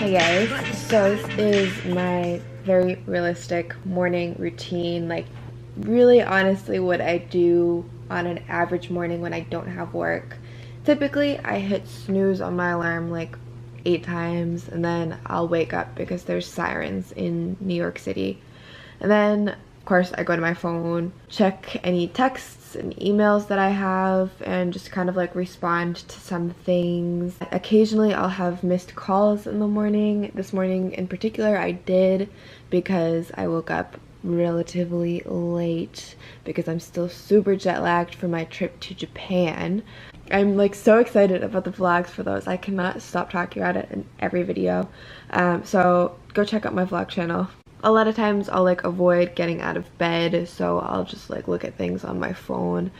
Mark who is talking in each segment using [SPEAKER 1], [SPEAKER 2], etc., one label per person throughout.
[SPEAKER 1] Hey guys, so this is my very realistic morning routine, like really honestly what I do on an average morning when I don't have work. Typically I hit snooze on my alarm like 8 times and then I'll wake up because there's sirens in New York City. And then, of course, I go to my phone, check any texts and emails that I have, and just kind of like respond to some things. Occasionally, I'll have missed calls in the morning. This morning in particular, I did because I woke up relatively late because I'm still super jet lagged from my trip to Japan. I'm like so excited about the vlogs for those. I cannot stop talking about it in every video. So go check out my vlog channel. A lot of times I'll like avoid getting out of bed, so I'll just like look at things on my phone.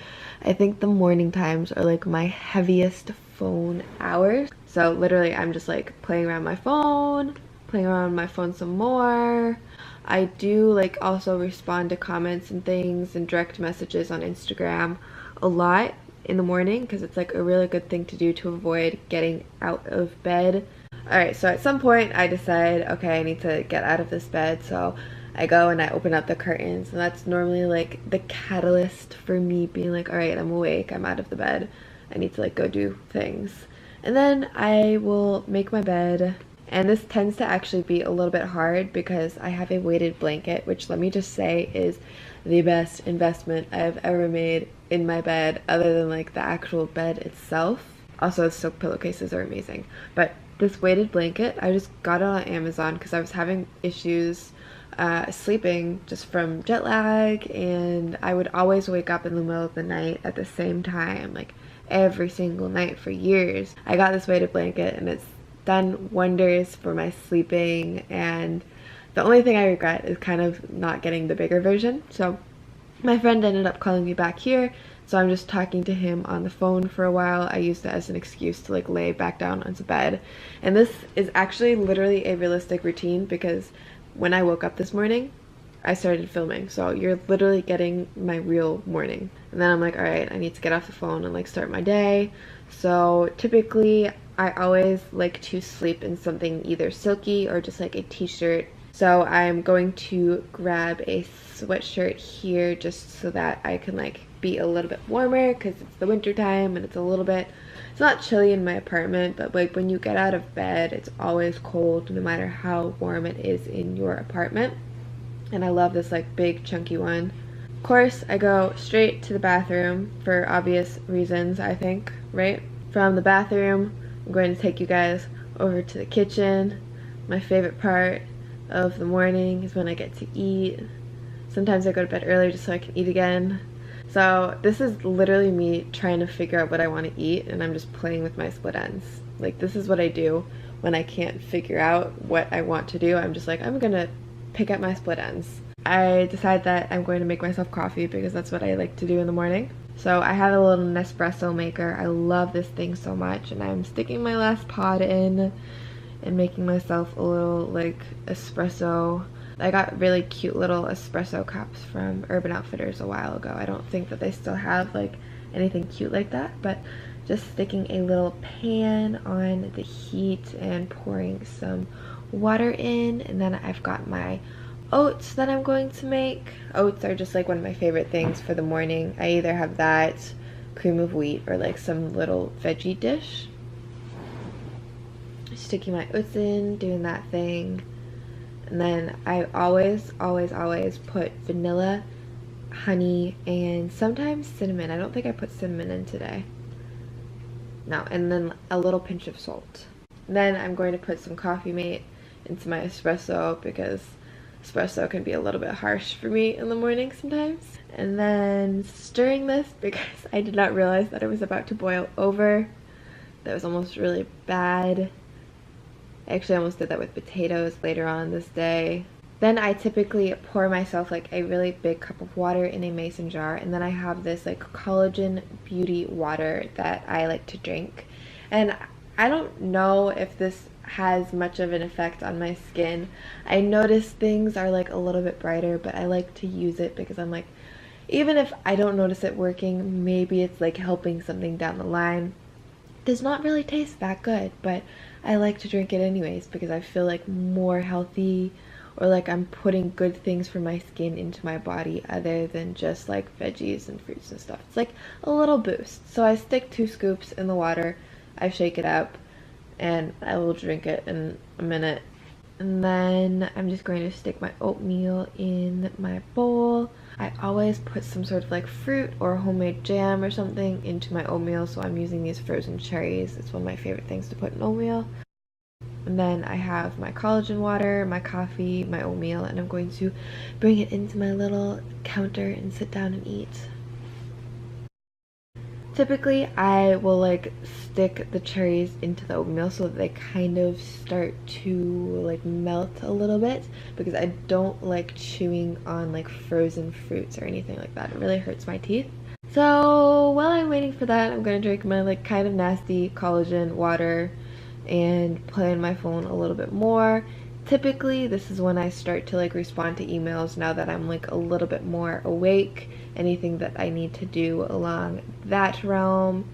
[SPEAKER 1] I think the morning times are like my heaviest phone hours. So literally I'm just like playing around my phone, playing around my phone some more. I do like also respond to comments and things and direct messages on Instagram a lot in the morning because it's like a really good thing to do to avoid getting out of bed. Alright, so at some point I decide, okay, I need to get out of this bed, so I go and I open up the curtains, and that's normally like the catalyst for me being like, alright, I'm awake, I'm out of the bed, I need to like go do things. And then I will make my bed, and this tends to actually be a little bit hard because I have a weighted blanket, which let me just say is the best investment I've ever made in my bed other than like the actual bed itself. Also, silk pillowcases are amazing, but this weighted blanket, I just got it on Amazon because I was having issues sleeping just from jet lag, and I would always wake up in the middle of the night at the same time, like every single night for years. I got this weighted blanket and it's done wonders for my sleeping, and the only thing I regret is kind of not getting the bigger version. So my friend ended up calling me back here, so I'm just talking to him on the phone for a while. I used it as an excuse to like lay back down onto bed. And this is actually literally a realistic routine because when I woke up this morning, I started filming. So you're literally getting my real morning. And then I'm like, all right, I need to get off the phone and like start my day. So typically I always like to sleep in something either silky or just like a t-shirt. So I'm going to grab a sweatshirt here just so that I can like be a little bit warmer because it's the winter time and it's not chilly in my apartment, but like when you get out of bed it's always cold no matter how warm it is in your apartment. And I love this like big chunky one. Of course, I go straight to the bathroom for obvious reasons, I think, right? From the bathroom, I'm going to take you guys over to the kitchen. My favorite part of the morning is when I get to eat. Sometimes I go to bed early just so I can eat again. So this is literally me trying to figure out what I want to eat, and I'm just playing with my split ends. Like, this is what I do when I can't figure out what I want to do. I'm just like, I'm gonna pick up my split ends. I decide that I'm going to make myself coffee because that's what I like to do in the morning. So I have a little Nespresso maker. I love this thing so much, and I'm sticking my last pod in and making myself a little like espresso. I got really cute little espresso cups from Urban Outfitters a while ago. I don't think that they still have like anything cute like that, but just sticking a little pan on the heat and pouring some water in, and then I've got my oats that I'm going to make. Oats are just like one of my favorite things for the morning. I either have that, cream of wheat, or like some little veggie dish. Sticking my oats in, doing that thing. And then I always put vanilla, honey, and sometimes cinnamon. I don't think I put cinnamon in today. No, and then a little pinch of salt. Then I'm going to put some Coffee Mate into my espresso because espresso can be a little bit harsh for me in the morning sometimes. And then stirring this because I did not realize that it was about to boil over. That was almost really bad. I actually almost did that with potatoes later on this day. Then I typically pour myself like a really big cup of water in a mason jar, and then I have this like collagen beauty water that I like to drink. And I don't know if this has much of an effect on my skin. I notice things are like a little bit brighter, but I like to use it because I'm like, even if I don't notice it working, maybe it's like helping something down the line. does not really taste that good, but I like to drink it anyways because I feel like more healthy, or like I'm putting good things for my skin into my body other than just like veggies and fruits and stuff. It's like a little boost. So I stick 2 scoops in the water, I shake it up, and I will drink it in a minute. And then I'm just going to stick my oatmeal in my bowl. I always put some sort of like fruit or homemade jam or something into my oatmeal, so I'm using these frozen cherries. It's one of my favorite things to put in oatmeal. And then I have my collagen water, my coffee, my oatmeal, and I'm going to bring it into my little counter and sit down and eat. Typically, I will like stick the cherries into the oatmeal so that they kind of start to like melt a little bit, because I don't like chewing on like frozen fruits or anything like that. It really hurts my teeth. So while I'm waiting for that, I'm gonna drink my like kind of nasty collagen water and play on my phone a little bit more. Typically, this is when I start to like respond to emails now that I'm like a little bit more awake, anything that I need to do along that realm.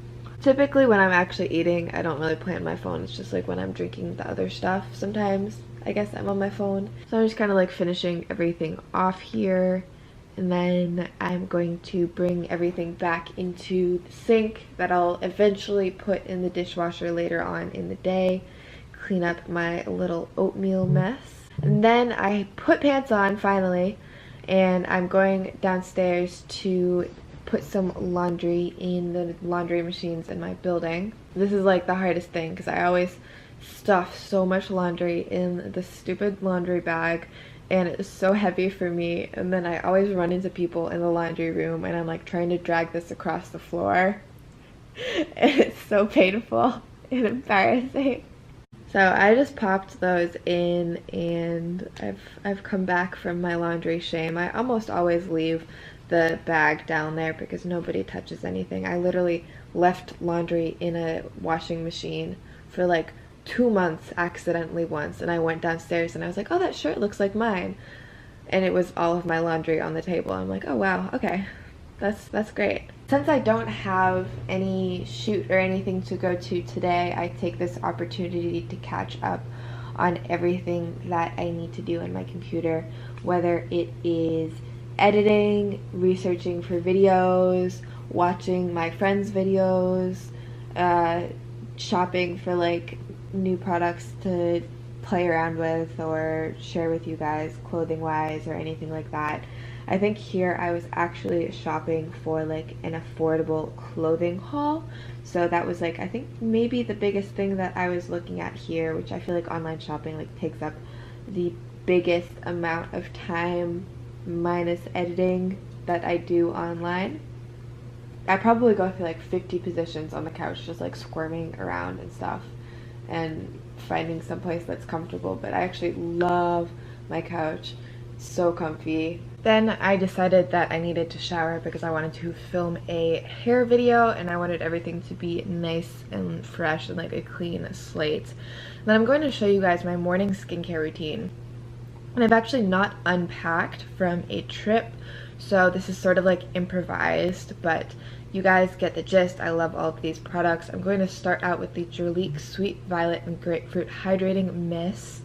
[SPEAKER 1] Typically when I'm actually eating, I don't really play on my phone. It's just like when I'm drinking the other stuff, sometimes I guess I'm on my phone. So I'm just kind of like finishing everything off here. And then I'm going to bring everything back into the sink that I'll eventually put in the dishwasher later on in the day. Clean up my little oatmeal mess. And then I put pants on finally, and I'm going downstairs to put some laundry in the laundry machines in my building. This is like the hardest thing because I always stuff so much laundry in the stupid laundry bag, and it's so heavy for me, and then I always run into people in the laundry room and I'm like trying to drag this across the floor and it's so painful and embarrassing. So I just popped those in, and I've come back from my laundry shame. I almost always leave the bag down there because nobody touches anything. I literally left laundry in a washing machine for like 2 months accidentally once, and I went downstairs and I was like, oh, that shirt looks like mine, and it was all of my laundry on the table. I'm like, oh wow, okay, that's great. Since I don't have any shoot or anything to go to today, I take this opportunity to catch up on everything that I need to do on my computer, whether it is editing, researching for videos, watching my friends' videos, shopping for like new products to play around with or share with you guys clothing wise or anything like that. I think here I was actually shopping for like an affordable clothing haul, so that was like I think maybe the biggest thing that I was looking at here, which I feel like online shopping like takes up the biggest amount of time minus editing that I do online. I probably go through like 50 positions on the couch just like squirming around and stuff and finding some place that's comfortable, but I actually love my couch. It's so comfy. Then I decided that I needed to shower because I wanted to film a hair video and I wanted everything to be nice and fresh and like a clean slate. Then I'm going to show you guys my morning skincare routine. And I've actually not unpacked from a trip, so this is sort of like improvised, but you guys get the gist. I love all of these products. I'm going to start out with the Jurlique Sweet Violet and Grapefruit Hydrating Mist.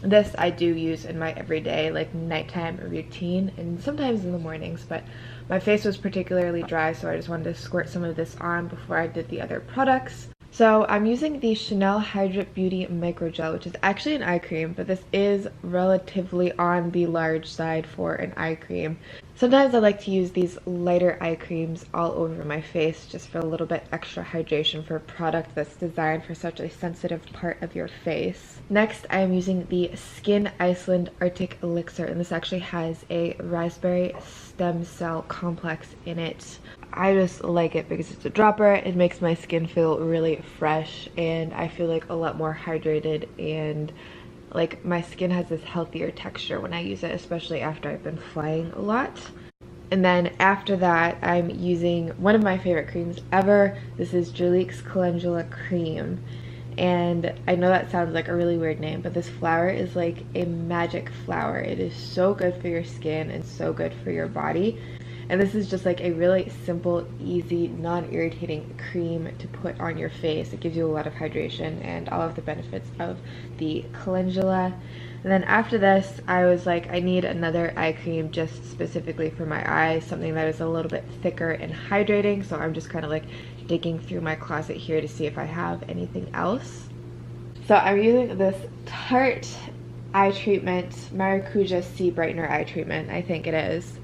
[SPEAKER 1] This I do use in my everyday like nighttime routine and sometimes in the mornings, but my face was particularly dry, so I just wanted to squirt some of this on before I did the other products. So I'm using the Chanel Hydrate Beauty Micro Gel, which is actually an eye cream, but this is relatively on the large side for an eye cream. Sometimes I like to use these lighter eye creams all over my face just for a little bit extra hydration for a product that's designed for such a sensitive part of your face. Next, I am using the Skin Iceland Arctic Elixir, and this actually has a raspberry stem cell complex in it. I just like it because it's a dropper. It makes my skin feel really fresh and I feel like a lot more hydrated, and like my skin has this healthier texture when I use it, especially after I've been flying a lot. And then after that, I'm using one of my favorite creams ever. This is Jurlique's Calendula Cream. And I know that sounds like a really weird name, but this flower is like a magic flower. It is so good for your skin and so good for your body. And this is just like a really simple, easy, non-irritating cream to put on your face. It gives you a lot of hydration and all of the benefits of the calendula. And then after this, I was like, I need another eye cream just specifically for my eyes, something that is a little bit thicker and hydrating. So I'm just kind of like digging through my closet here to see if I have anything else. So I'm using this Tarte eye treatment, Maracuja Sea Brightener eye treatment, I think it is.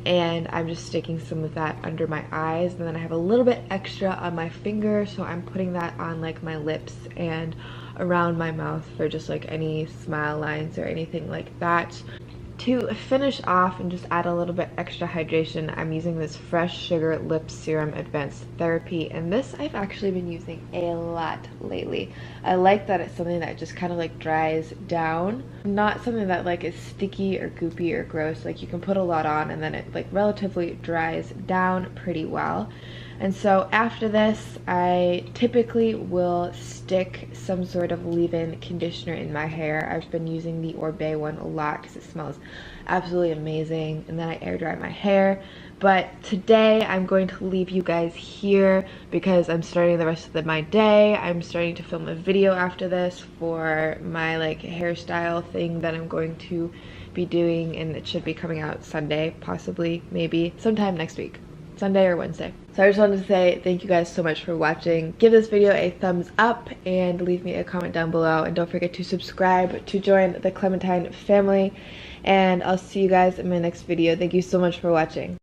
[SPEAKER 1] And I'm just sticking some of that under my eyes, and then I have a little bit extra on my finger, so I'm putting that on like my lips and around my mouth for just like any smile lines or anything like that. To finish off and just add a little bit extra hydration, I'm using this Fresh Sugar Lip Serum Advanced Therapy, and this I've actually been using a lot lately. I like that it's something that just kind of like dries down, not something that like is sticky or goopy or gross. Like you can put a lot on and then it like relatively dries down pretty well. And so after this, I typically will stick some sort of leave-in conditioner in my hair. I've been using the Oribe one a lot because it smells absolutely amazing. And then I air dry my hair. But today I'm going to leave you guys here because I'm starting the rest of my day. I'm starting to film a video after this for my like hairstyle thing that I'm going to be doing, and it should be coming out Sunday, possibly, maybe sometime next week. Sunday or Wednesday. So I just wanted to say thank you guys so much for watching. Give this video a thumbs up and leave me a comment down below, and don't forget to subscribe to join the Clementine family, and I'll see you guys in my next video. Thank you so much for watching.